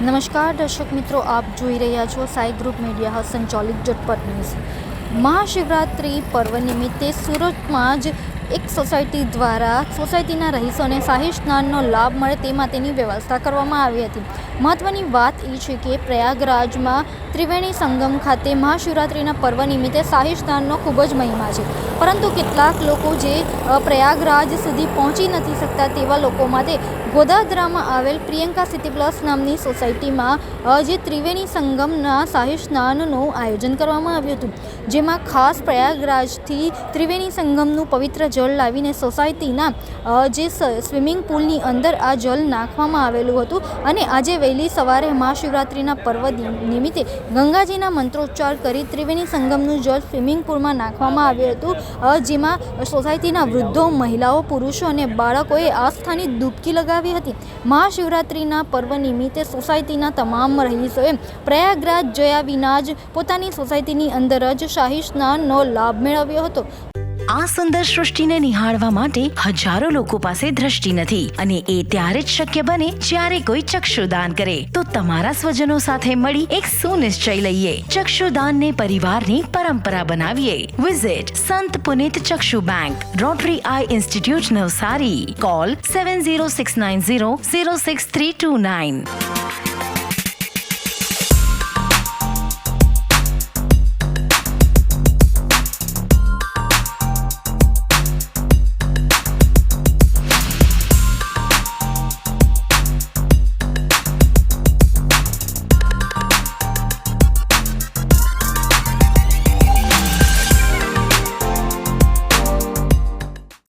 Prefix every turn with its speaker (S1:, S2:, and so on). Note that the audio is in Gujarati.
S1: નમસ્કાર દર્શક મિત્રો, આપ જોઈ રહ્યા છો સાઈ ગ્રુપ મીડિયા સંચાલિત ઝટપટ ન્યૂઝ। મહાશિવરાત્રિ પર્વ નિમિત્તે સુરતમાં જ એક સોસાયટી દ્વારા સોસાયટીના રહીશોને શાહી સ્નાનનો લાભ મળે તે માટેની વ્યવસ્થા કરવામાં આવી હતી। મહત્વની વાત એ છે કે પ્રયાગરાજમાં ત્રિવેણી સંગમ ખાતે મહાશિવરાત્રિના પર્વ નિમિત્તે શાહી સ્નાનનો ખૂબ જ મહિમા છે, પરંતુ કેટલાક લોકો જે પ્રયાગરાજ સુધી પહોંચી નથી શકતા તેવા લોકો માટે ગોદાદરામાં આવેલ પ્રિયંકા સિટી પ્લસ નામની સોસાયટીમાં જે ત્રિવેણી સંગમના શાહી સ્નાનનું આયોજન કરવામાં આવ્યું હતું, જેમાં ખાસ પ્રયાગરાજથી ત્રિવેણી સંગમનું પવિત્ર જળ લાવીને સોસાયટીના જે સ્વિમિંગ પુલની અંદર આ જળ નાખવામાં આવેલું હતું અને આજે વહેલી સવારે મહાશિવરાત્રિના પર્વ નિમિત્તે ગંગાજીના મંત્રોચ્ચાર કરી ત્રિવેણી સંગમનું જળ સ્વિમિંગ પુલમાં નાખવામાં આવ્યું હતું, જેમાં સોસાયટીના વૃદ્ધો, મહિલાઓ, પુરુષો અને બાળકોએ આસ્થાની ડૂબકી લગાવી હતી। મહાશિવરાત્રિના પર્વ નિમિત્તે સોસાયટીના તમામ રહીશોએ પ્રયાગરાજ જયા વિના જ પોતાની સોસાયટીની અંદર જ શાહી સ્નાનનો લાભ મેળવ્યો હતો।
S2: આ સુંદર સૃષ્ટિને નિહાળવા માટે હજારો લોકો પાસે દ્રષ્ટિ નથી અને એ ત્યારે જ શક્ય બને જ્યારે કોઈ ચક્ષુદાન કરે। તો તમારા સ્વજનો સાથે મળી એક સુનિશ્ચય લઈએ, ચક્ષુદાનને પરિવારની પરંપરા બનાવીએ। Visit Sant Punit Chakshu bank, Rotary eye institute Navsari. Call 7069006329।